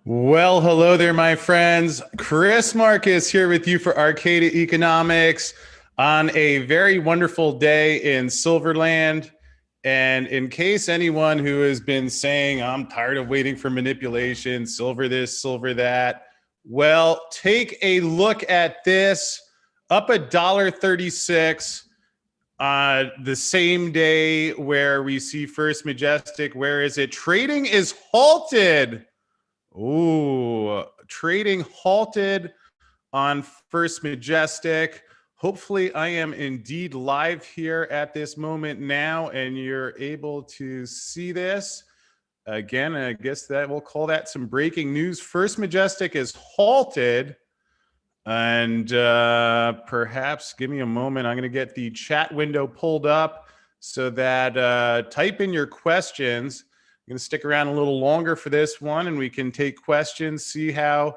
Well, hello there, my friends. Chris Marcus here with you for Arcadia Economics on a very wonderful day in Silverland. And in case anyone who has been saying, I'm tired of waiting for manipulation, silver this, silver that, well, take a look at this, up $1.36 the same day where we see First Majestic. Where is it? Trading is halted. Ooh, trading halted on First Majestic. Hopefully, I am indeed live here at this moment now, and you're able to see this. Again, I guess that we'll call that some breaking news. First Majestic is halted. And perhaps give me a moment. I'm going to get the chat window pulled up so that type in your questions. I'm going to stick around a little longer for this one, and we can take questions, see how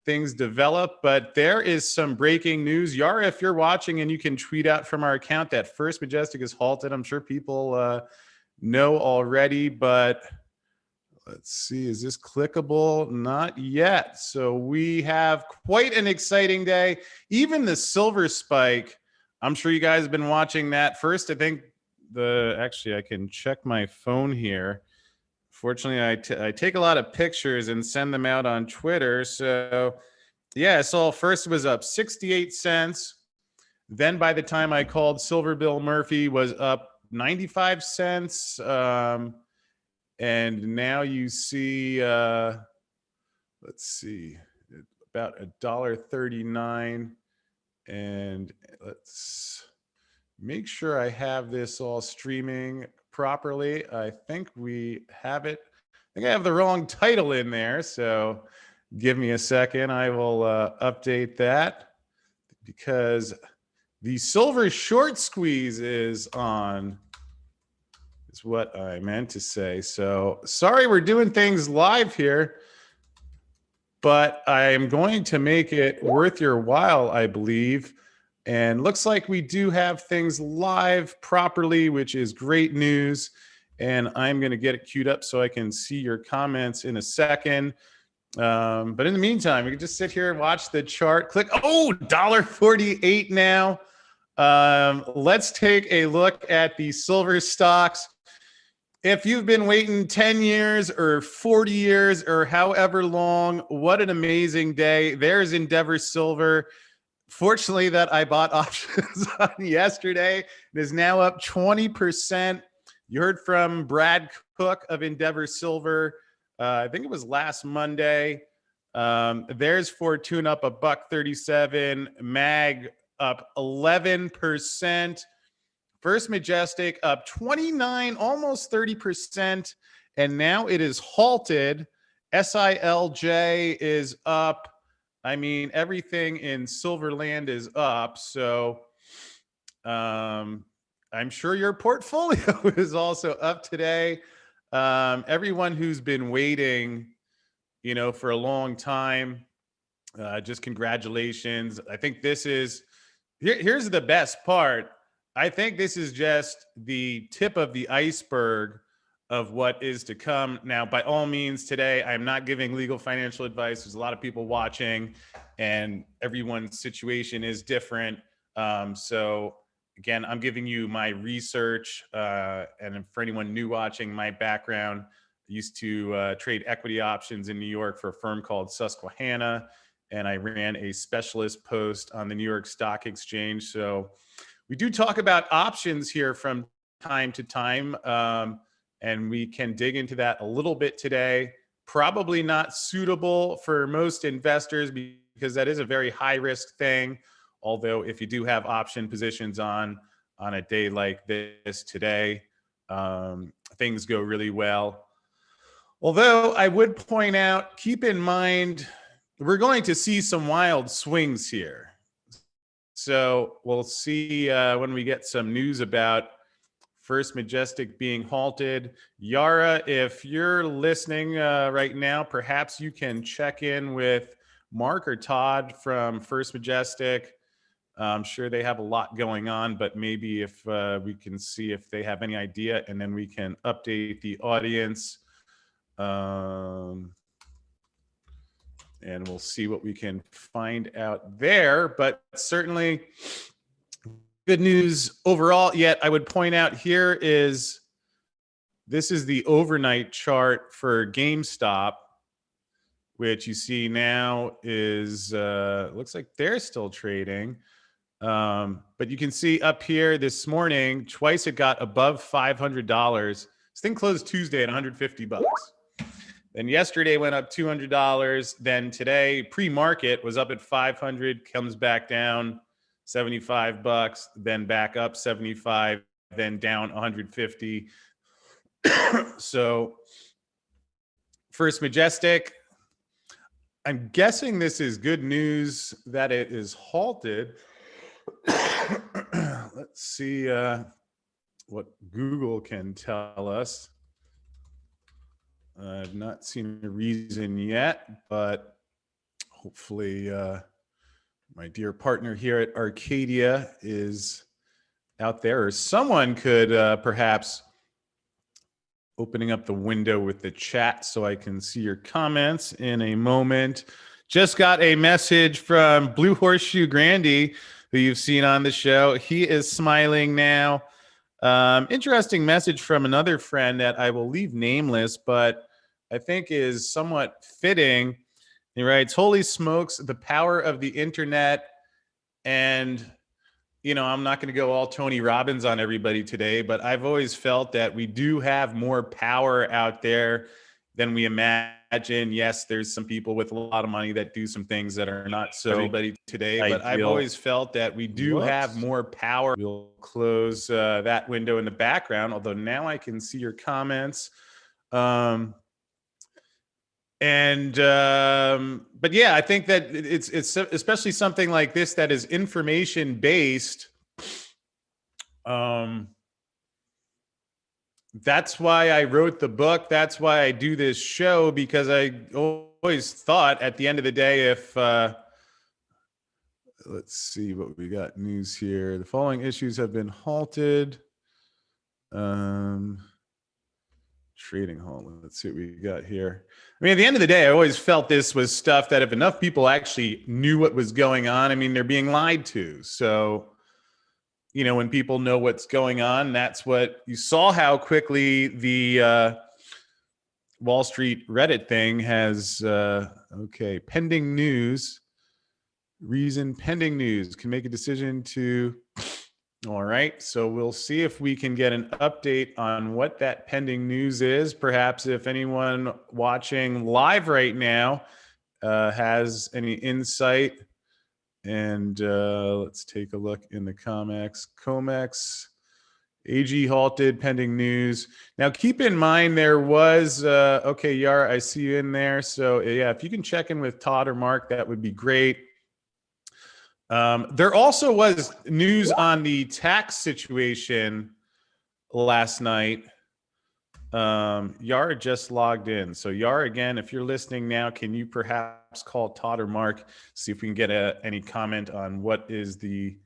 things develop. But there is some breaking news. Yara, if you're watching and you can tweet out from our account that First Majestic is halted. I'm sure people know already, but let's see, is this clickable? Not yet. So we have quite an exciting day. Even the silver spike, I'm sure you guys have been watching that. First, I think actually I can check my phone here. Fortunately, I take a lot of pictures and send them out on Twitter. So yeah, I saw first it was up 68 cents. Then by the time I called, Silver Bill Murphy was up 95 cents. And now you see, let's see, about $1.39. And let's make sure I have this all streaming properly. I think we have it. I think I have the wrong title in there. So give me a second. I will update that because the silver short squeeze is on. Is what I meant to say. So sorry we're doing things live here, but I am going to make it worth your while, I believe. And looks like we do have things live properly, which is great news. And I'm going to get it queued up so I can see your comments in a second. But in the meantime, we can just sit here and watch the chart. Click. Oh, $1.48 now. Let's take a look at the silver stocks. If you've been waiting 10 years or 40 years or however long, what an amazing day. There's Endeavor Silver. Fortunately, that I bought options on yesterday. It is now up 20%. You heard from Brad Cook of Endeavor Silver. I think it was last Monday. There's Fortune up $1.37. MAG up 11%. First Majestic up 29, almost 30%, and now it is halted. SILJ is up. I mean, everything in Silverland is up. So I'm sure your portfolio is also up today. Everyone who's been waiting, for a long time, just congratulations. I think this is, here's the best part. I think this is just the tip of the iceberg of what is to come. Now, by all means, today, I'm not giving legal financial advice. There's a lot of people watching, and everyone's situation is different. So, again, I'm giving you my research. And for anyone new watching, my background, I used to trade equity options in New York for a firm called Susquehanna, and I ran a specialist post on the New York Stock Exchange. So, we do talk about options here from time to time, and we can dig into that a little bit today. Probably not suitable for most investors because that is a very high risk thing. Although if you do have option positions on a day like this today, things go really well. Although I would point out, keep in mind, we're going to see some wild swings here. So we'll see when we get some news about First Majestic being halted. Yara, if you're listening right now, perhaps you can check in with Mark or Todd from First Majestic. I'm sure they have a lot going on, but maybe if we can see if they have any idea, and then we can update the audience. and we'll see what we can find out there. But certainly good news overall. Yet I would point out here is this is the overnight chart for GameStop, which you see now is looks like they're still trading. But you can see up here this morning, twice it got above $500. This thing closed Tuesday at $150. Then yesterday went up $200. Then today, pre-market, was up at $500, comes back down $75, then back up 75, then down 150. So First Majestic, I'm guessing this is good news that it is halted. Let's see what Google can tell us. I've not seen a reason yet, but hopefully my dear partner here at Arcadia is out there, or someone could perhaps opening up the window with the chat so I can see your comments in a moment. Just got a message from Blue Horseshoe Grandy, who you've seen on the show. He is smiling now. Interesting message from another friend that I will leave nameless, but I think is somewhat fitting. He writes, "Holy smokes, the power of the internet." And, you know, I'm not going to go all Tony Robbins on everybody today, but I've always felt that we do have more power out there than we imagine. Yes, there's some people with a lot of money that do some things that are not so everybody today, but I've always felt that we do have more power. We'll close that window in the background, although now I can see your comments. But yeah, I think that it's especially something like this that is information based. That's why I wrote the book. That's why I do this show, because I always thought at the end of the day, if let's see what we got news here. The following issues have been halted. Trading halt. Let's see what we got here. I mean, at the end of the day, I always felt this was stuff that if enough people actually knew what was going on, I mean, they're being lied to. So, you know, when people know what's going on, that's what you saw, how quickly the Wall Street Reddit thing has, okay, pending news. Reason pending news can make a decision to, all right. So we'll see if we can get an update on what that pending news is. Perhaps if anyone watching live right now has any insight. And let's take a look in the COMEX. AG halted, pending news. Now, keep in mind there was, okay, Yara, I see you in there. So yeah, if you can check in with Todd or Mark, that would be great. There also was news on the tax situation last night. Yara just logged in. So Yara, again, if you're listening now, can you perhaps call Todd or Mark, see if we can get any comment on what is the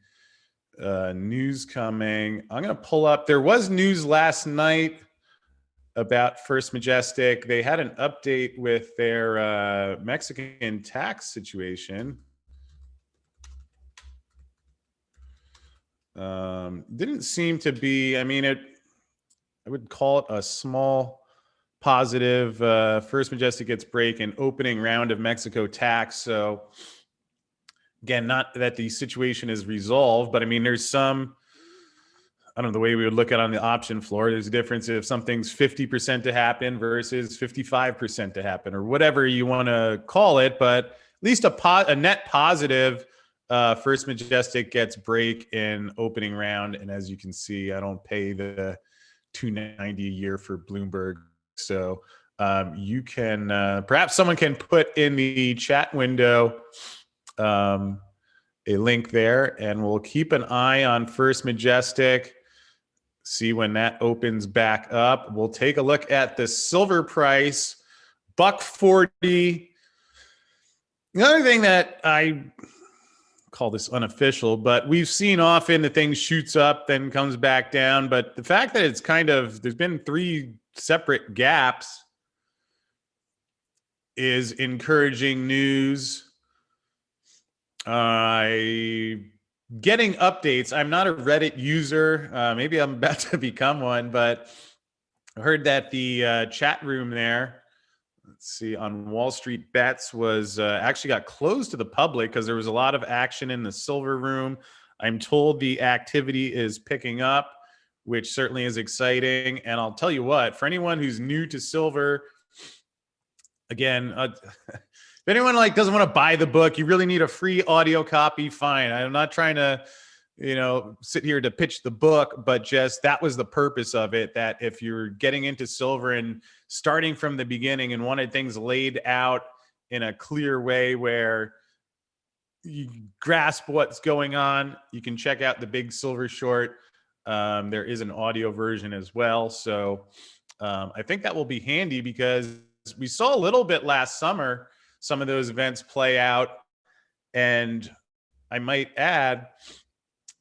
news coming. I'm going to pull up. There was news last night about First Majestic. They had an update with their Mexican tax situation. Didn't seem to be, I mean, I would call it a small positive. First Majestic gets break in opening round of Mexico tax. So again, not that the situation is resolved, but I mean, there's some, I don't know, the way we would look at it on the option floor, there's a difference if something's 50% to happen versus 55% to happen, or whatever you want to call it. But at least a net positive. First Majestic gets break in opening round. And as you can see, I don't pay the $290 a year for Bloomberg. So you can, perhaps someone can put in the chat window a link there, and we'll keep an eye on First Majestic, see when that opens back up. We'll take a look at the silver price, $1.40. The other thing that I call this unofficial, but we've seen often the thing shoots up, then comes back down. But the fact that it's kind of, there's been 3 separate gaps. is encouraging news. Getting updates. I'm not a Reddit user. Maybe I'm about to become one, but I heard that the chat room there, let's see, on Wall Street Bets was actually got closed to the public because there was a lot of action in the silver room. I'm told the activity is picking up, which certainly is exciting. And I'll tell you what, for anyone who's new to silver, again, if anyone like doesn't want to buy the book, you really need a free audio copy, fine. I'm not trying to, sit here to pitch the book, but just that was the purpose of it, that if you're getting into silver and starting from the beginning and wanted things laid out in a clear way where you grasp what's going on, you can check out the Big Silver Short. There is an audio version as well. So I think that will be handy because we saw a little bit last summer, some of those events play out. And I might add,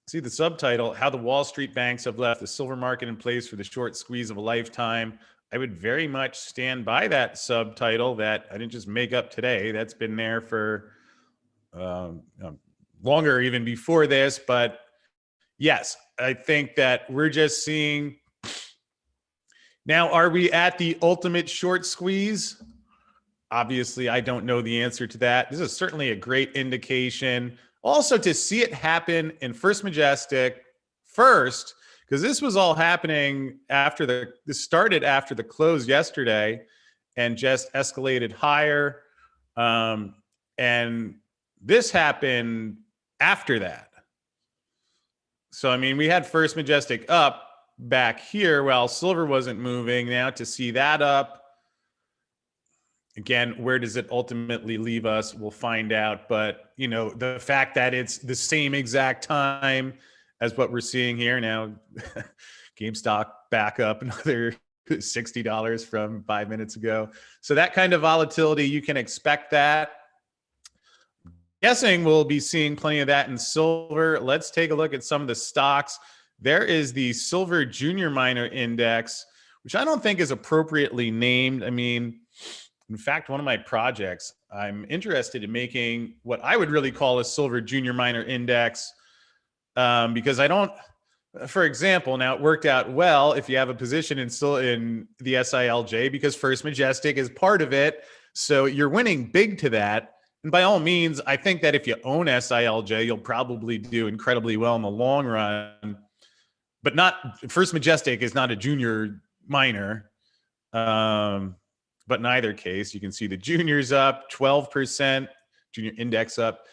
see the subtitle, How the Wall Street Banks Have Left the Silver Market in Place for the Short Squeeze of a Lifetime. I would very much stand by that subtitle that I didn't just make up today. That's been there for longer, even before this. But yes, I think that we're just seeing. Now, are we at the ultimate short squeeze? Obviously, I don't know the answer to that. This is certainly a great indication. Also, to see it happen in First Majestic first, because this was all happening this started after the close yesterday and just escalated higher. And this happened after that. So, I mean, we had First Majestic up back here while silver wasn't moving. Now to see that up, again, where does it ultimately leave us? We'll find out. But, the fact that it's the same exact time as what we're seeing here now, GameStop back up another $60 from 5 minutes ago. So that kind of volatility, you can expect that. Guessing we'll be seeing plenty of that in silver. Let's take a look at some of the stocks. There is the Silver Junior Miner Index, which I don't think is appropriately named. I mean, in fact, one of my projects, I'm interested in making what I would really call a Silver Junior Miner Index, because I don't, for example, now it worked out well if you have a position in the SILJ because First Majestic is part of it. So you're winning big to that. And by all means, I think that if you own SILJ, you'll probably do incredibly well in the long run. But First Majestic is not a junior miner. But in either case, you can see the juniors up 12%, junior index up,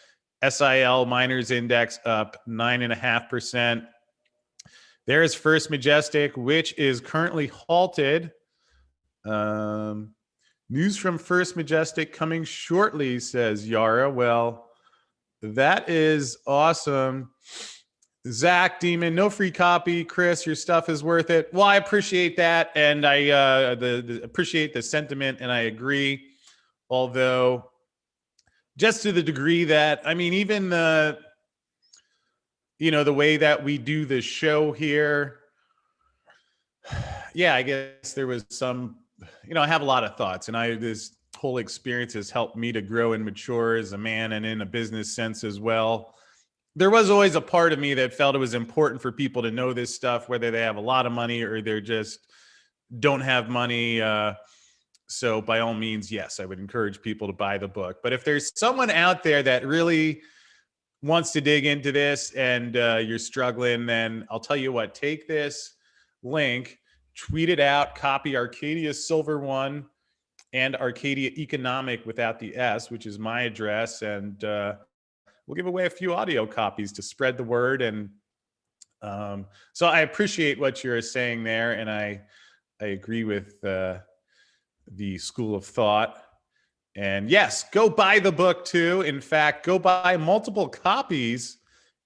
SIL miners index up 9.5%. There's First Majestic, which is currently halted. News from First Majestic coming shortly, says Yara. Well, that is awesome. Zach Demon, no free copy. Chris, your stuff is worth it. Well, I appreciate that, and I appreciate the sentiment, and I agree. Although, just to the degree that, I mean, even the way that we do the show here, yeah, I guess there was some. I have a lot of thoughts, and this whole experience has helped me to grow and mature as a man and in a business sense as well. There was always a part of me that felt it was important for people to know this stuff, whether they have a lot of money or they just don't have money. So by all means, yes, I would encourage people to buy the book. But if there's someone out there that really wants to dig into this and you're struggling, then I'll tell you what, take this link, tweet it out, copy Arcadia Silver One and Arcadia Economic without the S, which is my address. And we'll give away a few audio copies to spread the word. And so I appreciate what you're saying there. And I agree with the school of thought. And yes, go buy the book too. In fact, go buy multiple copies,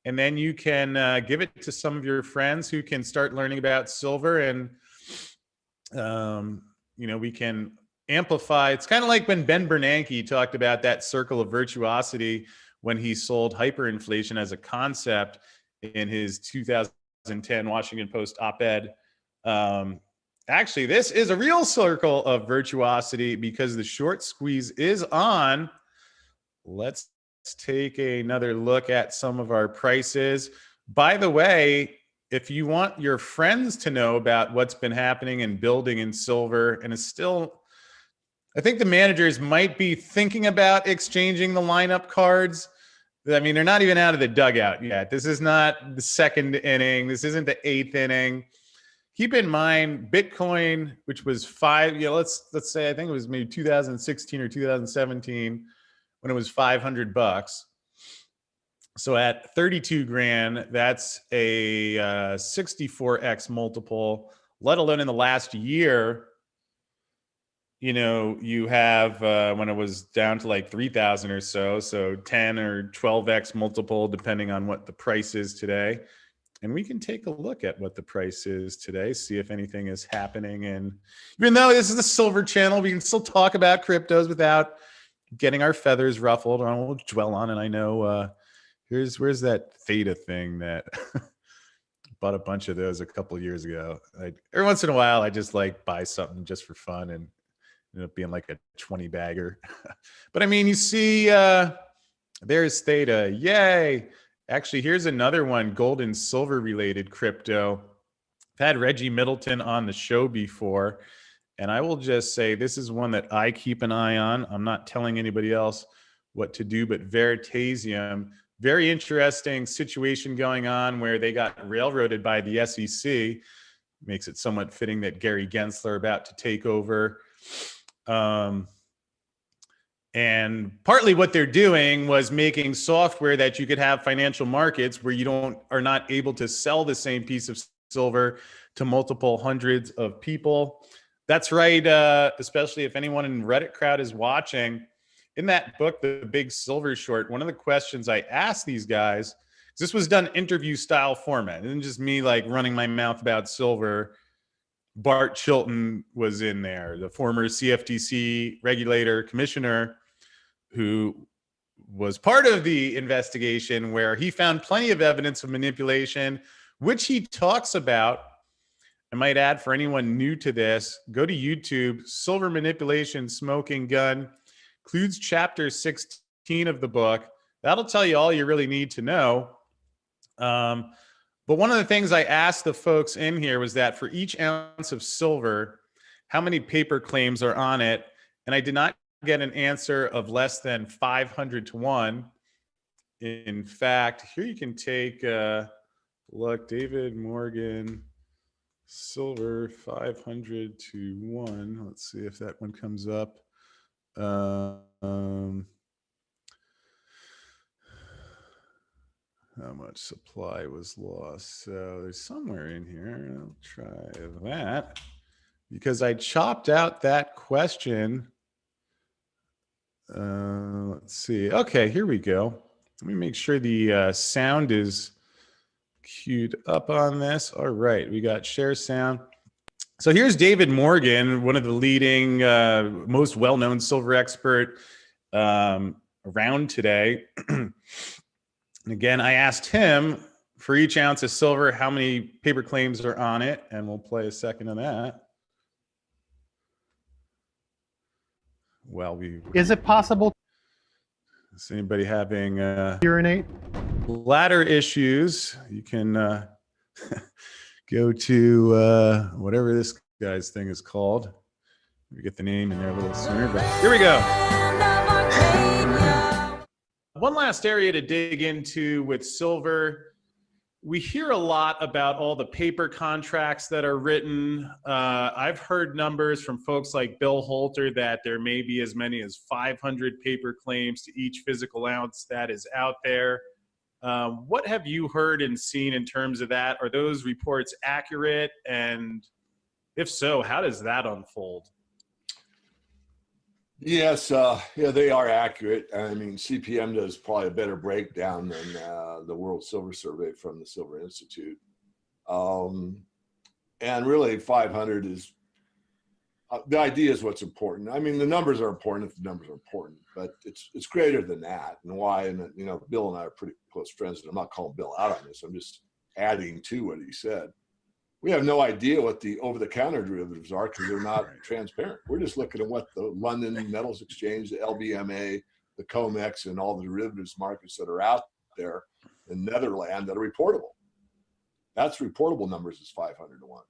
and then you can give it to some of your friends who can start learning about silver. And, we can amplify. It's kind of like when Ben Bernanke talked about that circle of virtuosity when he sold hyperinflation as a concept in his 2010 Washington Post op-ed. Actually, this is a real circle of virtuosity because the short squeeze is on. Let's take another look at some of our prices. By the way, if you want your friends to know about what's been happening and building in silver, and it's still, I think the managers might be thinking about exchanging the lineup cards. I mean, they're not even out of the dugout yet. This is not the second inning. This isn't the eighth inning. Keep in mind, Bitcoin, which was let's say, I think it was maybe 2016 or 2017 when it was $500. So at 32 grand, that's a 64x multiple, let alone in the last year. You have when it was down to like 3,000 or so 10 or 12x multiple, depending on what the price is today. And we can take a look at what the price is today, see if anything is happening. And even though this is the silver channel, we can still talk about cryptos without getting our feathers ruffled. I won't dwell on it. I know where's that theta thing that bought a bunch of those a couple of years ago. Every once in a while, I just like buy something just for fun and end up being like a 20 bagger. But I mean, you see, there's theta. Yay. Actually, here's another one, gold and silver related crypto. I've had Reggie Middleton on the show before, and I will just say this is one that I keep an eye on. I'm not telling anybody else what to do, but Veritasium, very interesting situation going on where they got railroaded by the SEC. Makes it somewhat fitting that Gary Gensler about to take over. And partly what they're doing was making software that you could have financial markets where you are not able to sell the same piece of silver to multiple hundreds of people. That's right. Especially if anyone in Reddit crowd is watching. In that book, The Big Silver Short, one of the questions I asked these guys, this was done interview style format. It isn't just me like running my mouth about silver. Bart Chilton was in there, the former CFTC regulator commissioner, who was part of the investigation where he found plenty of evidence of manipulation, which he talks about. I might add, for anyone new to this, go to YouTube, Silver Manipulation Smoking Gun, includes chapter 16 of the book. That'll tell you all you really need to know. But one of the things I asked the folks in here was that for each ounce of silver, how many paper claims are on it? And I did not get an answer of less than 500 to 1. In fact, here you can take a look, David Morgan, silver 500 to 1. Let's see if that one comes up. How much supply was lost? So there's somewhere in here. I'll try that because I chopped out that question. Let's see. Okay, here we go. Let me make sure the sound is queued up on this. All right, we got share sound. So here's David Morgan, one of the leading, most well-known silver expert around today. And again, I asked him for each ounce of silver, how many paper claims are on it, and we'll play a second of that. Well, is it possible? Is anybody having urinate? Bladder issues? You can go to whatever this guy's thing is called. We get the name in there a little sooner, but here we go. One last area to dig into with silver. We hear a lot about all the paper contracts that are written. I've heard numbers from folks like Bill Holter that there may be as many as 500 paper claims to each physical ounce that is out there. What have you heard and seen in terms of that? Are those reports accurate? And if so, how does that unfold? Yes, yeah, they are accurate. I mean, CPM does probably a better breakdown than the World Silver Survey from the Silver Institute. And really, 500 is, the idea is what's important. I mean, the numbers are important if the numbers are important, but it's greater than that. And why, and you know, Bill and I are pretty close friends, and I'm not calling Bill out on this. I'm just adding to what he said. we have no idea what the over-the-counter derivatives are because they're not Right. transparent. We're just looking at what the London Metals Exchange, the LBMA, the COMEX, and all the derivatives markets that are out there in Netherlands that are reportable. That's reportable numbers is 500 to 1.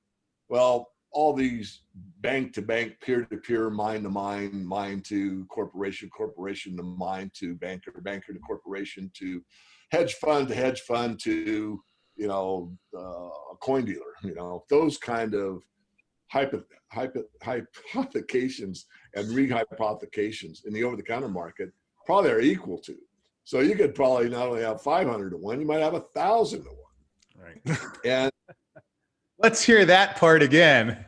Well, all these bank-to-bank, peer-to-peer, mine-to-mine, mine to corporation, corporation to mine to banker, banker to corporation to hedge fund to, you know, a coin dealer, you know, those kind of hypothecations and re-hypothecations in the over-the-counter market probably are equal to. So you could probably not only have 500 to 1, you might have 1,000 to 1. Right. And Let's hear that part again.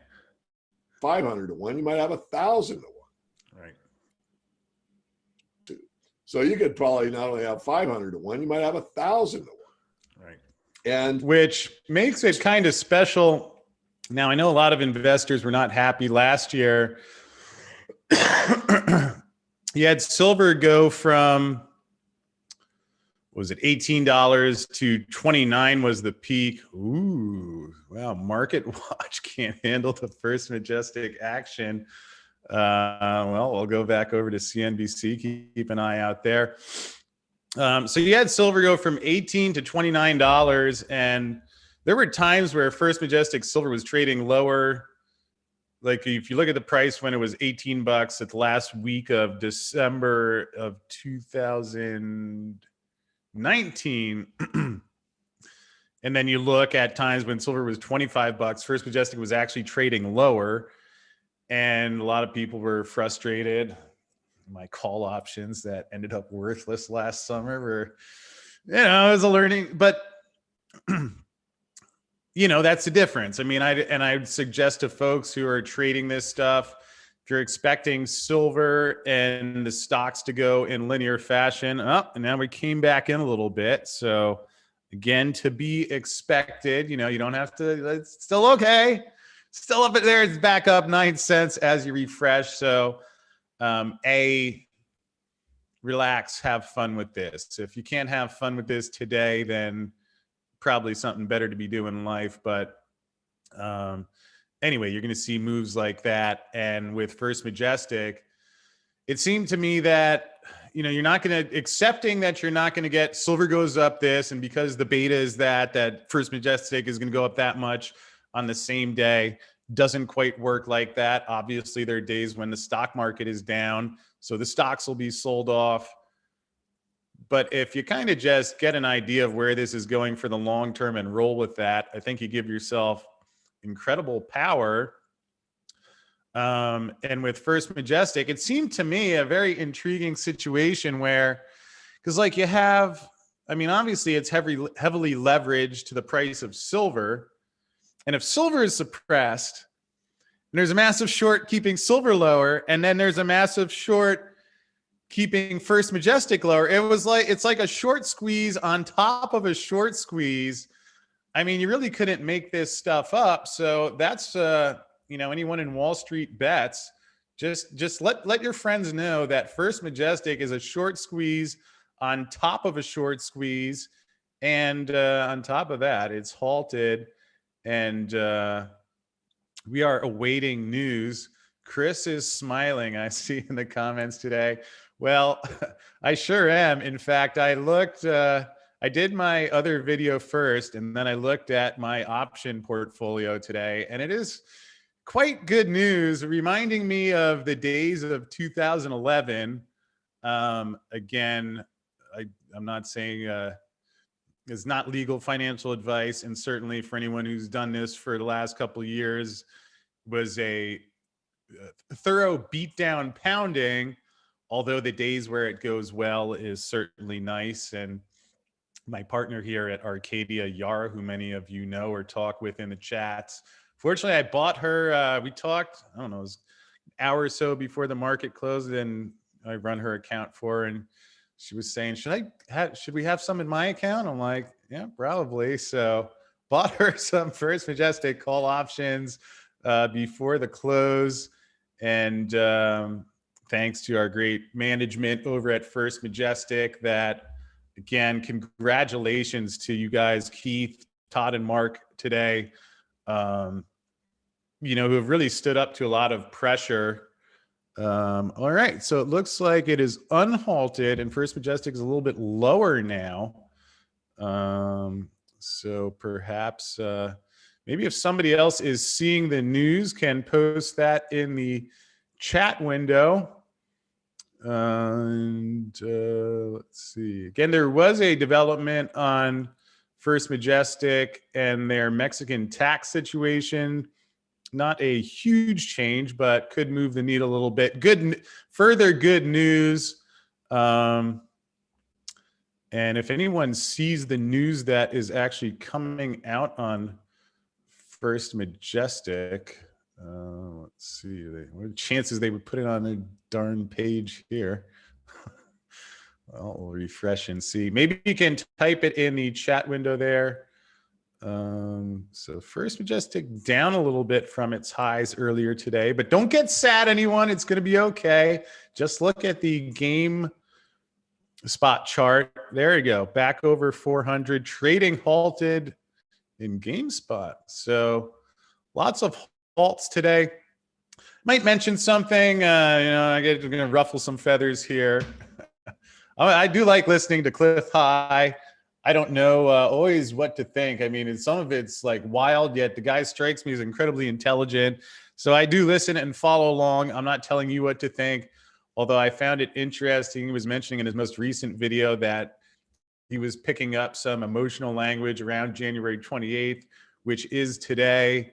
500 to 1, you might have 1,000 to 1. Right. So you could probably not only have 500 to 1, you might have 1,000 to 1. Right. And which makes it kind of special. Now, I know a lot of investors were not happy last year. You had silver go from, what was it, $18 to $29 was the peak. Ooh, wow. Market Watch can't handle the First Majestic action. Well, we'll go back over to CNBC. Keep an eye out there. So you had silver go from $18 to $29, and there were times where First Majestic silver was trading lower. Like if you look at the price when it was $18 at the last week of December of 2019, and then you look at times when silver was $25, First Majestic was actually trading lower, and a lot of people were frustrated. My call options that ended up worthless last summer were, you know, it was a learning, but you know, that's the difference. I mean, I would suggest to folks who are trading this stuff, if you're expecting silver and the stocks to go in linear fashion, and now we came back in a little bit. So again, to be expected, you know, you don't have to, it's still okay. Still up there. It's back up 9 cents as you refresh. So relax, have fun with this. If you can't have fun with this today, then probably something better to be doing in life. But anyway, you're going to see moves like that. And with First Majestic, it seemed to me that, you know, you're not going to, accepting that you're not going to get silver goes up this, and because the beta is that First Majestic is going to go up that much on the same day, doesn't quite work like that. Obviously, there are days when the stock market is down, so the stocks will be sold off. But if you kind of just get an idea of where this is going for the long term and roll with that, I think you give yourself incredible power. And with First Majestic, it seemed to me a very intriguing situation where, because like you have, I mean, obviously it's heavily leveraged to the price of silver. And if silver is suppressed, and there's a massive short keeping silver lower, and then there's a massive short keeping First Majestic lower, it's like a short squeeze on top of a short squeeze. I mean, you really couldn't make this stuff up. So that's, you know, anyone in Wall Street bets, just let your friends know that First Majestic is a short squeeze on top of a short squeeze. And on top of that, it's halted. And we are awaiting news. Chris is smiling, I see in the comments today. Well, I sure am. In fact, I looked, I did my other video first, and then I looked at my option portfolio today, and it is quite good news, reminding me of the days of 2011. Again, I'm not saying it's not legal financial advice, and certainly for anyone who's done this for the last couple of years, was a thorough beatdown pounding, although the days where it goes well is certainly nice. And my partner here at Arcadia Or, who many of you know or talk with in the chats, fortunately I bought her, we talked, I don't know, it was an hour or so before the market closed, and I run her account for her, and she was saying, should we have some in my account? I'm like, yeah, probably. So bought her some First Majestic call options before the close. And thanks to our great management over at First Majestic, that, again, congratulations to you guys, Keith, Todd, and Mark today who have really stood up to a lot of pressure. All right, so it looks like it is unhalted, and First Majestic is a little bit lower now. So perhaps maybe if somebody else is seeing the news, can post that in the chat window. And let's see. Again, there was a development on First Majestic and their Mexican tax situation. Not a huge change, but could move the needle a little bit. Further good news. And if anyone sees the news that is actually coming out on First Majestic, let's see, what are the chances they would put it on a darn page here? Well, we'll refresh and see. Maybe you can type it in the chat window there. So First Majestic down a little bit from its highs earlier today, but don't get sad, anyone. It's going to be okay. Just look at the Gamestop chart. There you go. Back over 400. Trading halted in Gamestop. So lots of halts today. Might mention something. I'm going to ruffle some feathers here. I do like listening to Cliff High. I don't know always what to think. I mean, some of it's like wild, yet the guy strikes me as incredibly intelligent. So I do listen and follow along. I'm not telling you what to think, although I found it interesting. He was mentioning in his most recent video that he was picking up some emotional language around January 28th, which is today.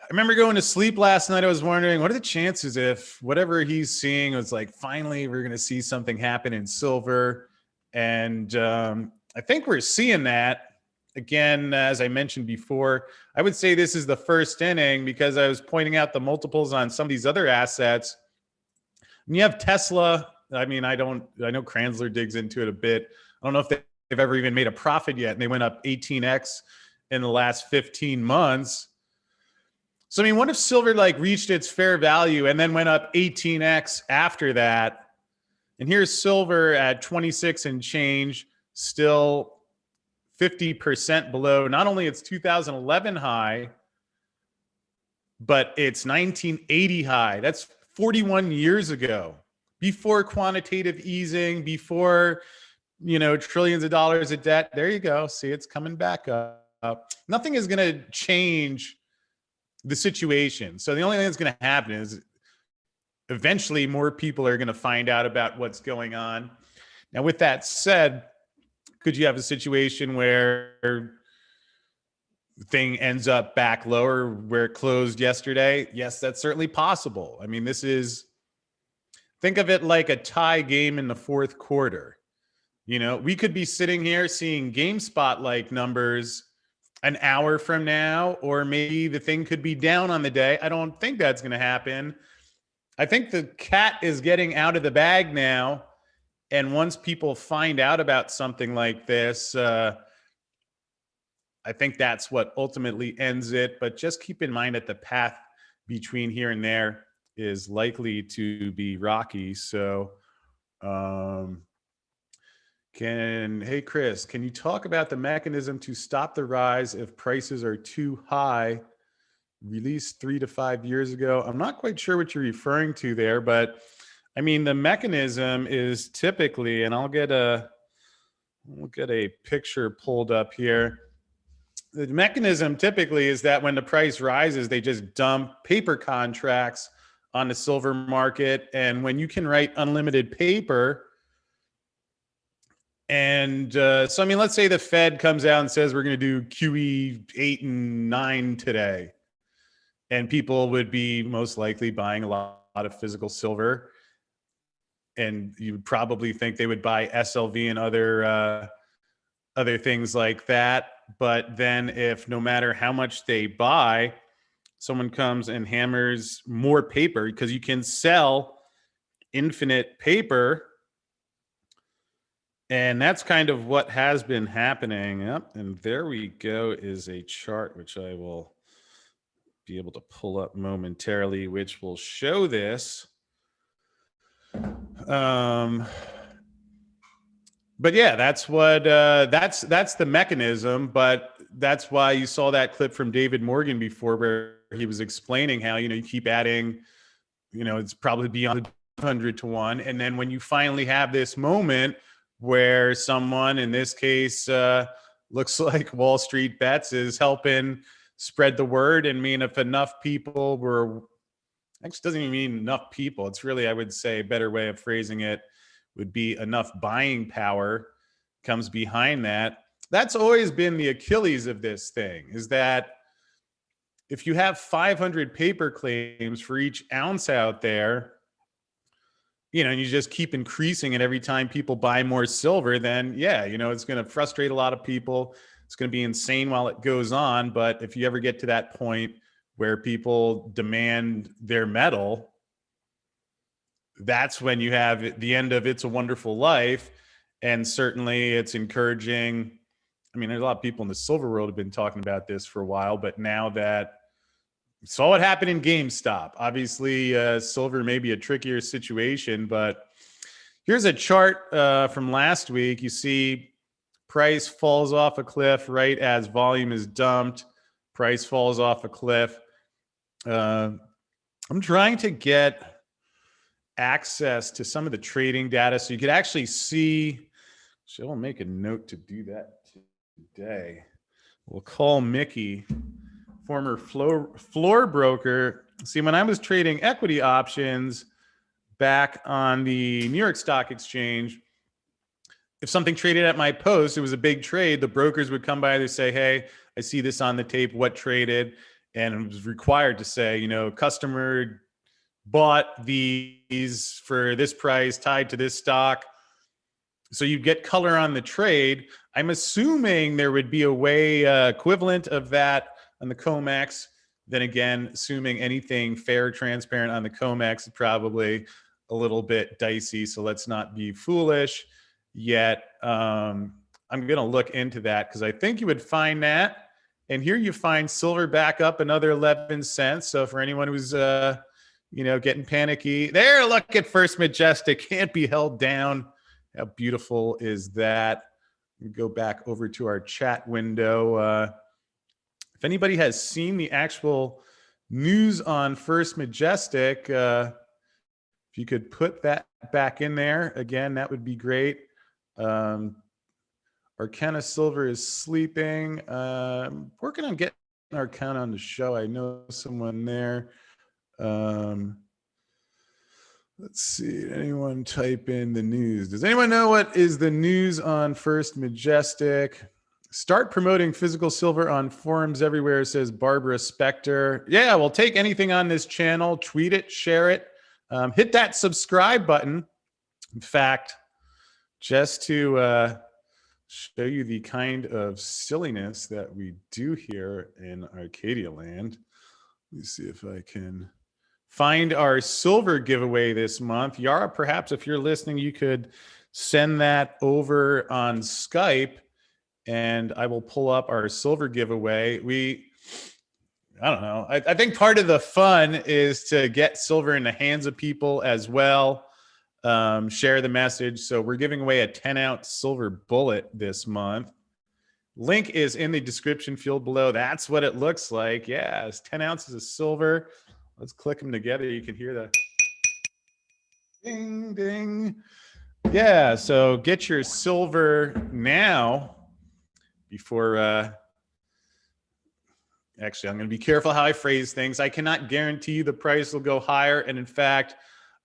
I remember going to sleep last night. I was wondering, what are the chances if whatever he's seeing was like, finally, we're going to see something happen in silver? And I think we're seeing that. Again, as I mentioned before, I would say this is the first inning because I was pointing out the multiples on some of these other assets. And you have Tesla. I mean, I know Kranzler digs into it a bit. I don't know if they've ever even made a profit yet, and they went up 18x in the last 15 months. So, I mean, what if silver reached its fair value and then went up 18x after that? And here's silver at 26 and change, still 50% below not only its 2011 high, but its 1980 high. That's 41 years ago, before quantitative easing, before, trillions of dollars of debt. There you go. See, it's coming back up. Nothing is going to change the situation. So the only thing that's going to happen is eventually more people are going to find out about what's going on. Now, with that said, could you have a situation where the thing ends up back lower where it closed yesterday? Yes, that's certainly possible. I mean, think of it like a tie game in the fourth quarter. We could be sitting here seeing GameSpot-like numbers an hour from now, or maybe the thing could be down on the day. I don't think that's going to happen. I think the cat is getting out of the bag now. And once people find out about something like this, I think that's what ultimately ends it. But just keep in mind that the path between here and there is likely to be rocky. So, hey, Chris, can you talk about the mechanism to stop the rise if prices are too high? Released 3 to 5 years ago. I'm not quite sure what you're referring to there, but I mean, the mechanism is typically, and I'll get a picture pulled up here. The mechanism typically is that when the price rises, they just dump paper contracts on the silver market. And when you can write unlimited paper, and so, I mean, let's say the Fed comes out and says, we're going to do QE 8 and 9 today. And people would be most likely buying a lot of physical silver. And you would probably think they would buy SLV and other things like that. But then if no matter how much they buy, someone comes and hammers more paper, because you can sell infinite paper. And that's kind of what has been happening. Yep. And there we go, is a chart which I will be able to pull up momentarily, which will show But yeah, that's what that's the mechanism. But that's why you saw that clip from David Morgan before, where he was explaining how, you keep adding, it's probably beyond 100 to 1, and then when you finally have this moment where someone, in this case, looks like Wall Street Bets, is helping spread the word. And mean, if enough people were, actually doesn't even mean enough people, it's really, I would say, a better way of phrasing it would be enough buying power comes behind that. That's always been the Achilles of this thing, is that if you have 500 paper claims for each ounce out there, and you just keep increasing it every time people buy more silver, then yeah, it's going to frustrate a lot of people. It's going to be insane while it goes on. But if you ever get to that point where people demand their metal, that's when you have the end of It's a Wonderful Life. And certainly it's encouraging. I mean, there's a lot of people in the silver world have been talking about this for a while, but now that we saw what happened in GameStop, obviously silver may be a trickier situation, but here's a chart from last week. You see price falls off a cliff right as volume is dumped. Price falls off a cliff. I'm trying to get access to some of the trading data so you could actually see. So I'll make a note to do that today. We'll call Mickey, former floor broker. See, when I was trading equity options back on the New York Stock Exchange, if something traded at my post, it was a big trade, the brokers would come by, they say, hey, I see this on the tape, what traded? And it was required to say, customer bought these for this price tied to this stock. So you get color on the trade. I'm assuming there would be a way equivalent of that on the COMEX. Then again, assuming anything fair, transparent on the COMEX is probably a little bit dicey. So let's not be foolish yet. I'm going to look into that because I think you would find that. And here you find silver back up another 11 cents. So for anyone who's getting panicky, there, look at First Majestic, can't be held down. How beautiful is that? We go back over to our chat window. If anybody has seen the actual news on First Majestic, if you could put that back in there again, that would be great. Arcana Silver is sleeping. Working on getting Arcana on the show. I know someone there. Let's see. Anyone type in the news? Does anyone know what is the news on First Majestic? Start promoting physical silver on forums everywhere, says Barbara Spector. Yeah, we'll take anything on this channel. Tweet it, share it. Hit that subscribe button. In fact, just to show you the kind of silliness that we do here in Arcadia land, let me see if I can find our silver giveaway this month. Yara, perhaps if you're listening, you could send that over on Skype and I will pull up our silver giveaway. I don't know. I think part of the fun is to get silver in the hands of people as well. Share the message. So we're giving away a 10-ounce silver bullet this month. Link is in the description field below. That's what it looks like. Yeah, it's 10 ounces of silver. Let's click them together. You can hear the ding, ding. Yeah, so get your silver now before... Actually, I'm going to be careful how I phrase things. I cannot guarantee the price will go higher. And in fact,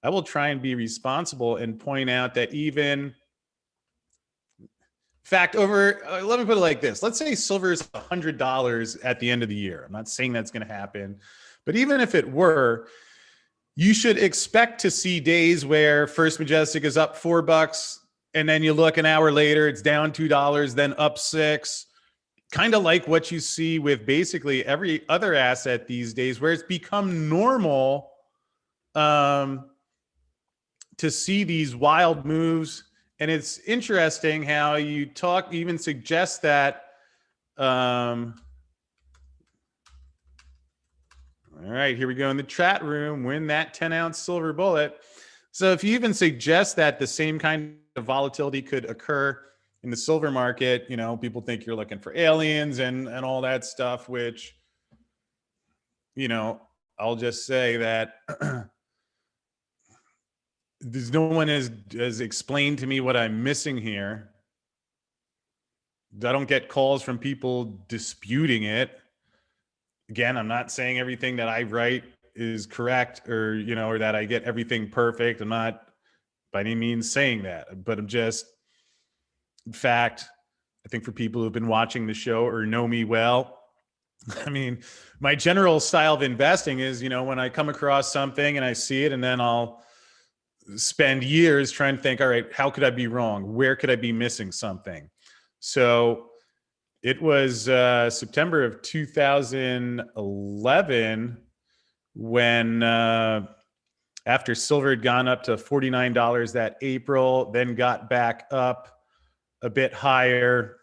I will try and be responsible and point out that even... In fact, let me put it like this. Let's say silver is $100 at the end of the year. I'm not saying that's going to happen. But even if it were, you should expect to see days where First Majestic is up $4, and then you look an hour later, it's down $2, then up $6. Kind of like what you see with basically every other asset these days, where it's become normal to see these wild moves. And it's interesting how you even suggest that. All right, here we go in the chat room. Win that 10-ounce silver bullet. So if you even suggest that the same kind of volatility could occur in the silver market. You know, people think you're looking for aliens and all that stuff, which, you know, I'll just say that there's no one has explained to me what I'm missing here. I don't get calls from people disputing it. Again, I'm not saying everything that I write is correct, or, you know, or that I get everything perfect. I'm not by any means saying that, but I'm just, in fact, I think for people who've been watching the show or know me well, I mean, my general style of investing is, you know, when I come across something and I see it, and then I'll spend years trying to think, all right, how could I be wrong? Where could I be missing something? So it was September of 2011 when, after silver had gone up to $49 that April, then got back up a bit higher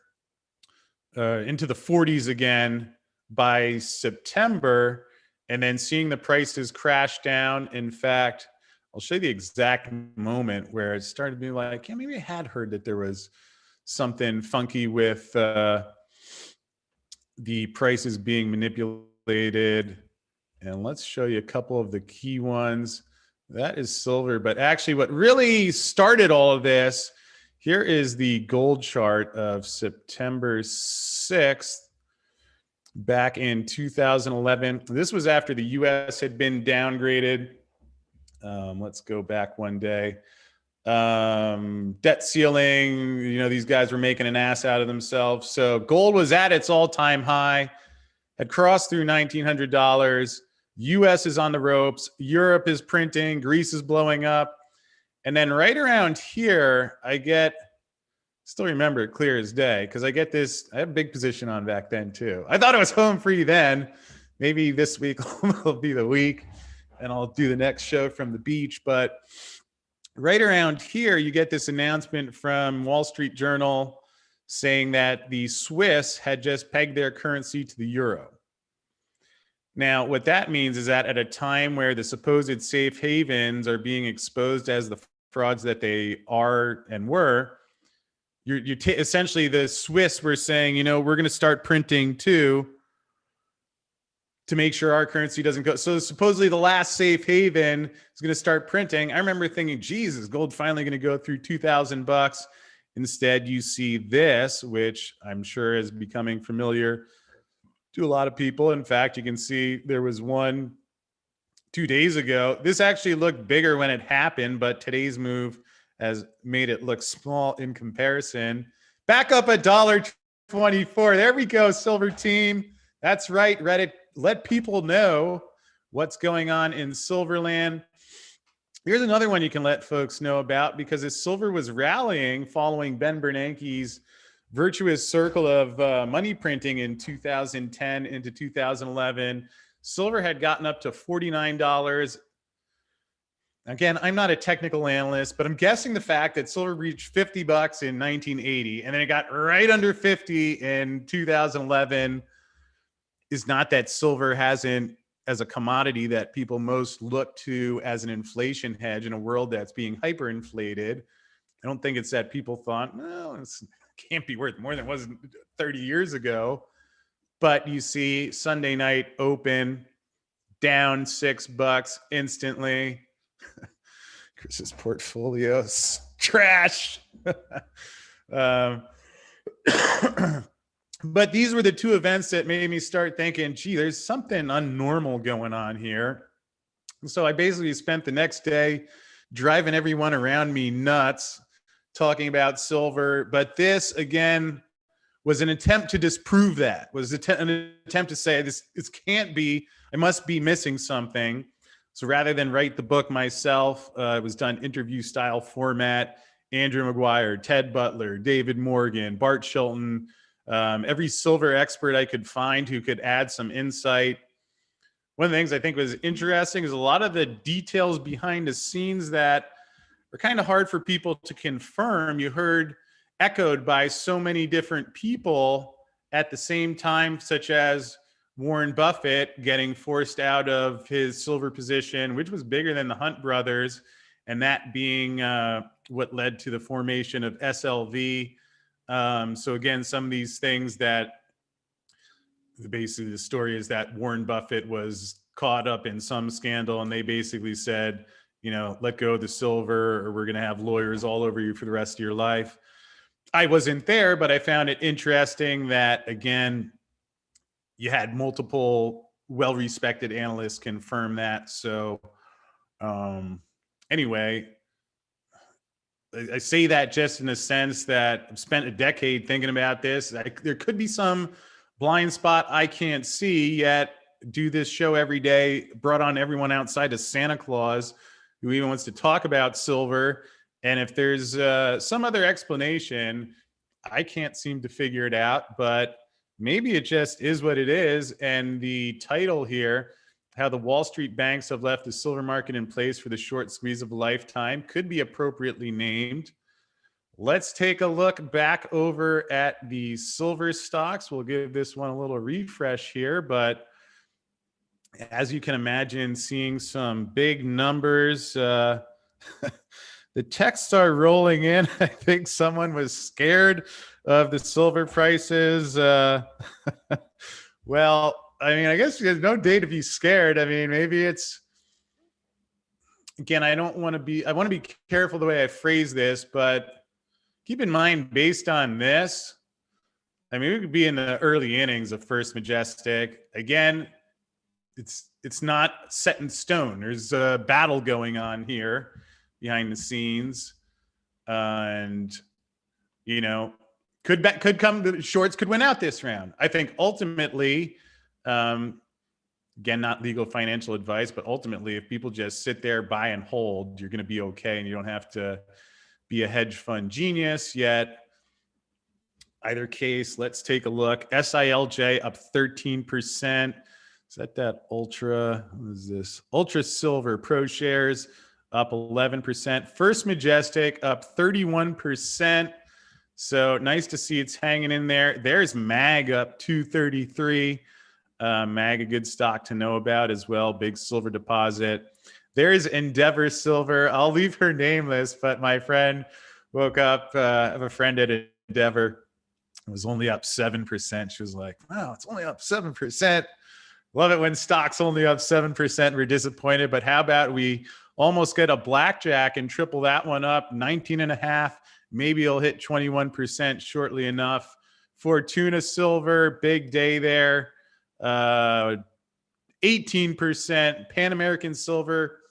into the 40s again by September, and then seeing the prices crash down. In fact, I'll show you the exact moment where it started to be like, yeah, maybe I had heard that there was something funky with the prices being manipulated. And let's show you a couple of the key ones. That is silver. But actually, what really started all of this, here is the gold chart of September 6th, back in 2011. This was after the US had been downgraded. Let's go back one day. Debt ceiling, you know, these guys were making an ass out of themselves. So gold was at its all-time high, had crossed through $1,900. US is on the ropes. Europe is printing. Greece is blowing up. And then right around here, still remember it clear as day, because I get this, I have a big position on back then too. I thought it was home free then. Maybe this week will be the week and I'll do the next show from the beach. But right around here, you get this announcement from Wall Street Journal saying that the Swiss had just pegged their currency to the euro. Now, what that means is that at a time where the supposed safe havens are being exposed as the frauds that they are and were, essentially the Swiss were saying, you know, we're going to start printing too, to make sure our currency doesn't go. So supposedly the last safe haven is going to start printing. I remember thinking, geez, is gold finally going to go through $2,000? Instead, you see this, which I'm sure is becoming familiar to a lot of people. In fact, you can see there was one 2 days ago. This actually looked bigger when it happened, but today's move has made it look small in comparison. Back up $1.24. There we go, silver team. That's right, Reddit. Let people know what's going on in Silverland. Here's another one you can let folks know about, because as silver was rallying following Ben Bernanke's virtuous circle of money printing in 2010 into 2011, silver had gotten up to $49. Again, I'm not a technical analyst, but I'm guessing the fact that silver reached $50 in 1980 and then it got right under 50 in 2011 is not that silver hasn't, as a commodity that people most look to as an inflation hedge in a world that's being hyperinflated. I don't think it's that people thought, well, it can't be worth more than it was 30 years ago. But you see Sunday night open down $6 instantly. Chris's portfolio's trash. But these were the two events that made me start thinking, gee, there's something unnormal going on here. And so I basically spent the next day driving everyone around me nuts talking about silver. But this, again, was an attempt to disprove that, was an attempt to say this can't be, I must be missing something. So rather than write the book myself, it was done interview style format. Andrew McGuire, Ted Butler, David Morgan, Bart Shilton, every silver expert I could find who could add some insight. One of the things I think was interesting is a lot of the details behind the scenes that are kind of hard for people to confirm. You heard echoed by so many different people at the same time, such as Warren Buffett getting forced out of his silver position, which was bigger than the Hunt brothers, and that being what led to the formation of SLV. So again, some of these things that basically the story is that Warren Buffett was caught up in some scandal and they basically said, let go of the silver or we're going to have lawyers all over you for the rest of your life. I wasn't there, but I found it interesting that, again, you had multiple well-respected analysts confirm that. So anyway, I say that just in the sense that I've spent a decade thinking about this. There could be some blind spot I can't see, yet do this show every day, brought on everyone outside to Santa Claus who even wants to talk about silver. And if there's some other explanation, I can't seem to figure it out, but maybe it just is what it is. And the title here, how the Wall Street banks have left the silver market in place for the short squeeze of a lifetime, could be appropriately named. Let's take a look back over at the silver stocks. We'll give this one a little refresh here, but as you can imagine, seeing some big numbers. The texts are rolling in. I think someone was scared of the silver prices. Well, I mean, I guess there's no day to be scared. I mean, maybe it's, again, I want to be careful the way I phrase this, but keep in mind, based on this, I mean, we could be in the early innings of First Majestic. Again, it's not set in stone. There's a battle going on here behind the scenes, and could come. The shorts could win out this round. I think ultimately, again, not legal financial advice, but ultimately, if people just sit there, buy and hold, you're going to be okay, and you don't have to be a hedge fund genius yet. Either case, let's take a look. SILJ up 13%. Is that ultra? What is this? Ultra Silver Pro Shares up 11%. First Majestic up 31%. So nice to see it's hanging in there. There's MAG up 233. MAG, a good stock to know about as well. Big silver deposit. There's Endeavor Silver. I'll leave her nameless, but my friend woke up. I have a friend at Endeavor. It was only up 7%. She was like, wow, it's only up 7%. Love it when stocks only up 7%. We're disappointed, but how about we almost get a blackjack and triple that one up, 19.5. Maybe it'll hit 21% shortly enough. Fortuna Silver, big day there. 18%. Pan American Silver,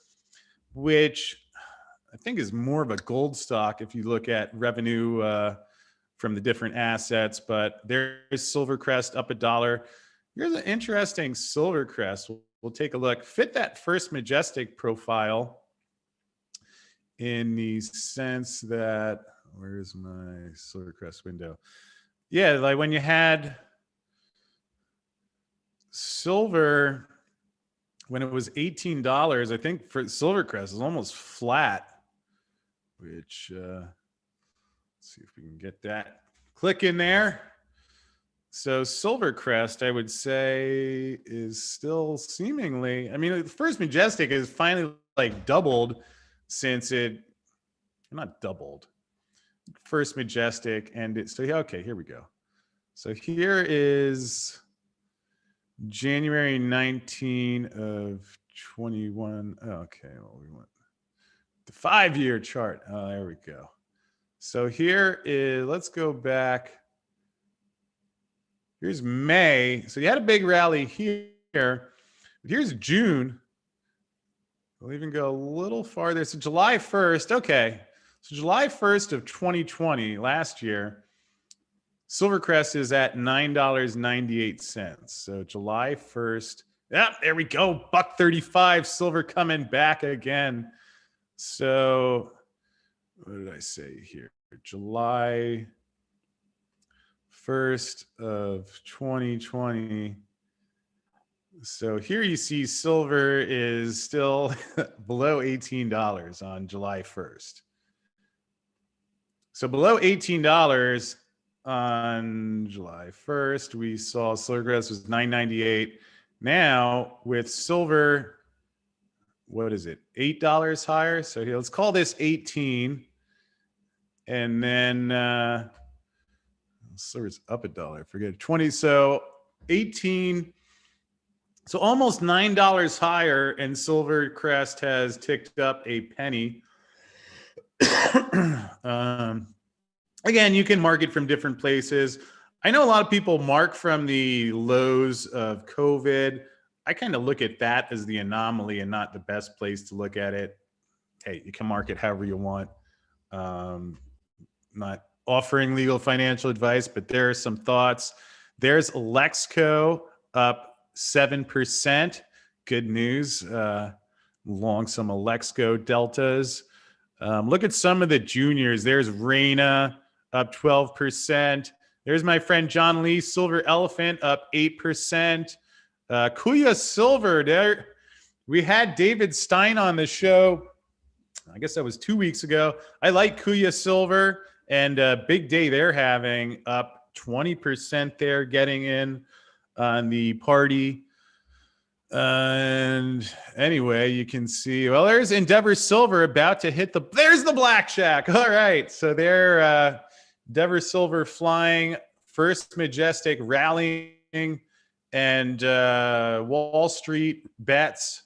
which I think is more of a gold stock if you look at revenue from the different assets, but there's Silvercrest up $1. Here's an interesting Silvercrest. We'll take a look. Fit that First Majestic profile in the sense that, where's my Silvercrest window? Yeah, like when you had silver, when it was $18, I think for Silvercrest is almost flat, which, let's see if we can get that. Click in there. So Silvercrest, I would say, is still seemingly, I mean, the First Majestic is finally like doubled since not doubled. First Majestic ended. So, okay, here we go. So here is January 19 of 21. Oh, okay, well, we want the 5-year chart. Oh, there we go. So here is, let's go back. Here's May. So you had a big rally here. But here's June. We'll even go a little farther. So July 1st. Okay. So July 1st of 2020, last year, Silvercrest is at $9.98. So July 1st. Yeah, there we go. $1.35. Silver coming back again. So what did I say here? July 1st of 2020. So here you see silver is still below $18 on July 1st. So below $18 on July 1st, we saw Silvercrest was $9.98. Now with silver, what is it? $8 higher. So here, let's call this 18. And then silver's up $1. Forget it. 20. So 18. So almost $9 higher, and Silver Crest has ticked up a penny. Again, you can mark it from different places. I know a lot of people mark from the lows of COVID. I kind of look at that as the anomaly and not the best place to look at it. Hey, you can mark it however you want. Not offering legal financial advice, but there are some thoughts. There's Lexco up 7%. Good news. Long some Alexco deltas. Look at some of the juniors. There's Reina up 12%. There's my friend John Lee, Silver Elephant up 8%. Kuya Silver, there. We had David Stein on the show. I guess that was 2 weeks ago. I like Kuya Silver, and big day they're having, up 20% there, getting in on the party. And anyway, you can see, well, there's Endeavor Silver about to hit there's the blackjack. All right. So there, Endeavor Silver flying, first Majestic rallying, and Wall Street bets,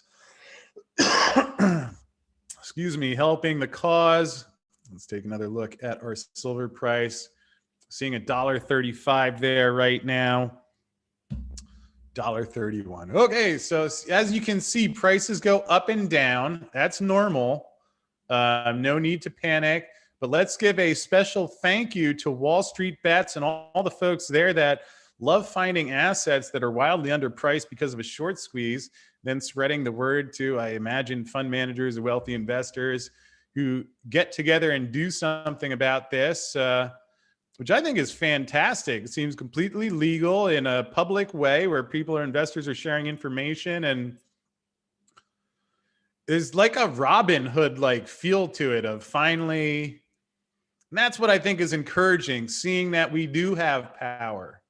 excuse me, helping the cause. Let's take another look at our silver price. Seeing $1.35 there right now. $1.31. Okay, so as you can see, prices go up and down. That's normal. No need to panic. But let's give a special thank you to Wall Street Bets and all the folks there that love finding assets that are wildly underpriced because of a short squeeze, then spreading the word to, I imagine, fund managers and wealthy investors who get together and do something about this, which I think is fantastic. It seems completely legal in a public way where people or investors are sharing information, and there's like a Robin Hood like feel to it of finally, and that's what I think is encouraging, seeing that we do have power.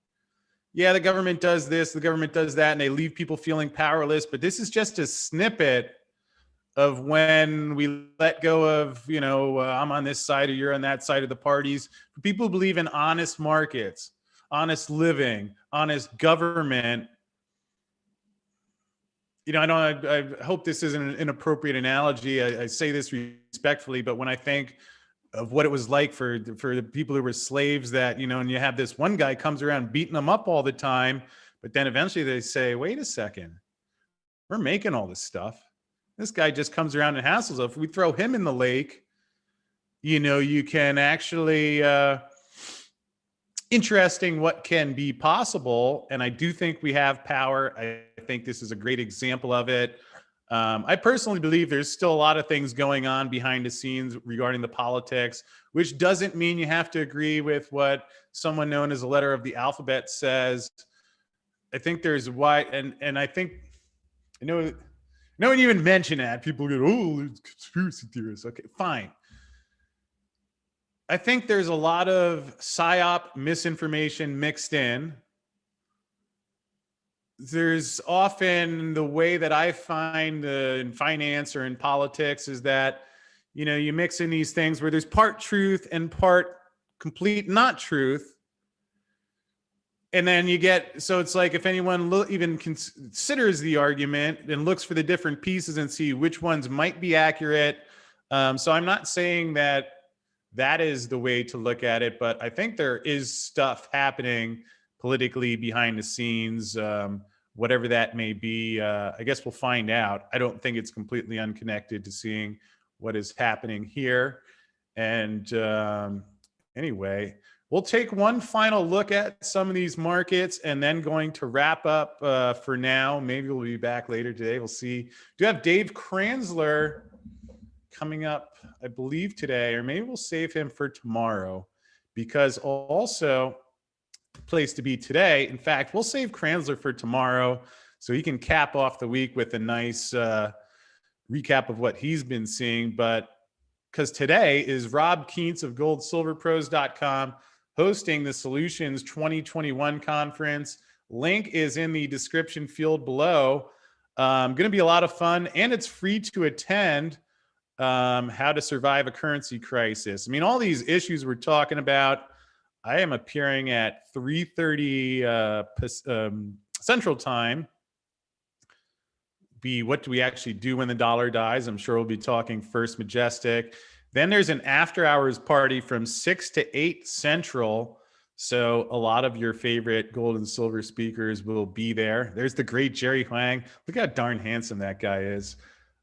Yeah, the government does this, the government does that, and they leave people feeling powerless, but this is just a snippet of when we let go of, I'm on this side or you're on that side of the parties. For people who believe in honest markets, honest living, honest government. I hope this isn't an inappropriate analogy. I say this respectfully, but when I think of what it was like for the people who were slaves, that, and you have this one guy comes around beating them up all the time, but then eventually they say, wait a second, we're making all this stuff. This guy just comes around and hassles us. If we throw him in the lake, you can actually, interesting what can be possible. And I do think we have power. I think this is a great example of it. I personally believe there's still a lot of things going on behind the scenes regarding the politics, which doesn't mean you have to agree with what someone known as a letter of the alphabet says. I think there's and I think, no one even mentioned that. People go, oh, it's conspiracy theorists. Okay, fine. I think there's a lot of psyop misinformation mixed in. There's often, the way that I find in finance or in politics is that, you mix in these things where there's part truth and part complete not truth. And then so it's like, if anyone even considers the argument and looks for the different pieces and see which ones might be accurate. So I'm not saying that is the way to look at it, but I think there is stuff happening politically behind the scenes, whatever that may be. I guess we'll find out. I don't think it's completely unconnected to seeing what is happening here. And anyway, we'll take one final look at some of these markets and then going to wrap up for now. Maybe we'll be back later today. We'll see. Do have Dave Kranzler coming up, I believe, today, or maybe we'll save him for tomorrow, because also place to be today. In fact, we'll save Kranzler for tomorrow so he can cap off the week with a nice recap of what he's been seeing. But because today is Rob Keentz of goldsilverpros.com hosting the Solutions 2021 conference. Link is in the description field below. Going to be a lot of fun, and it's free to attend. how to survive a currency crisis. I mean, all these issues we're talking about. I am appearing at 3:30 Central Time. What do we actually do when the dollar dies? I'm sure we'll be talking first Majestic. Then there's an after hours party from 6 to 8 Central. So a lot of your favorite gold and silver speakers will be there. There's the great Jerry Huang. Look how darn handsome that guy is.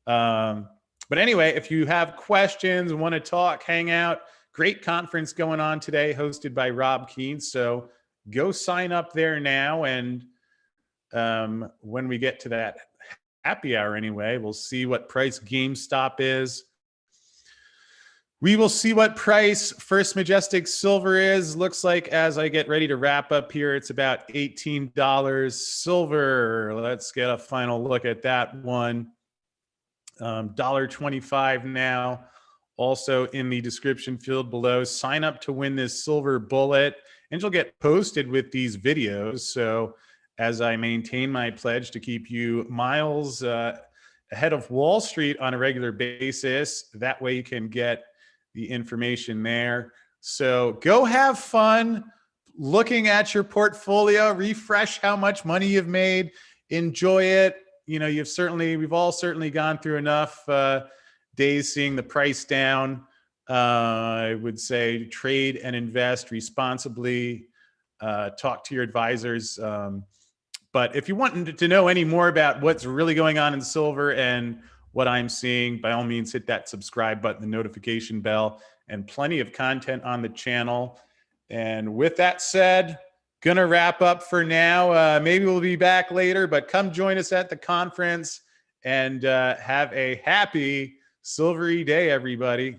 But anyway, if you have questions, want to talk, hang out, great conference going on today, hosted by Rob Keane. So go sign up there now. And when we get to that happy hour anyway, we'll see what price Gamestop is. We will see what price First Majestic Silver is. Looks like as I get ready to wrap up here, it's about $18 silver. Let's get a final look at that one. $1.25 now. Also in the description field below, sign up to win this silver bullet, and you'll get posted with these videos. So as I maintain my pledge to keep you miles ahead of Wall Street on a regular basis, that way you can get the information there. So go have fun looking at your portfolio, refresh how much money you've made, enjoy it. You know, we've all certainly gone through enough days seeing the price down. I would say trade and invest responsibly. Talk to your advisors. But if you want to know any more about what's really going on in silver and what I'm seeing, by all means, hit that subscribe button, the notification bell, and plenty of content on the channel. And with that said, gonna wrap up for now. Maybe we'll be back later, but come join us at the conference and have a happy silvery day, everybody.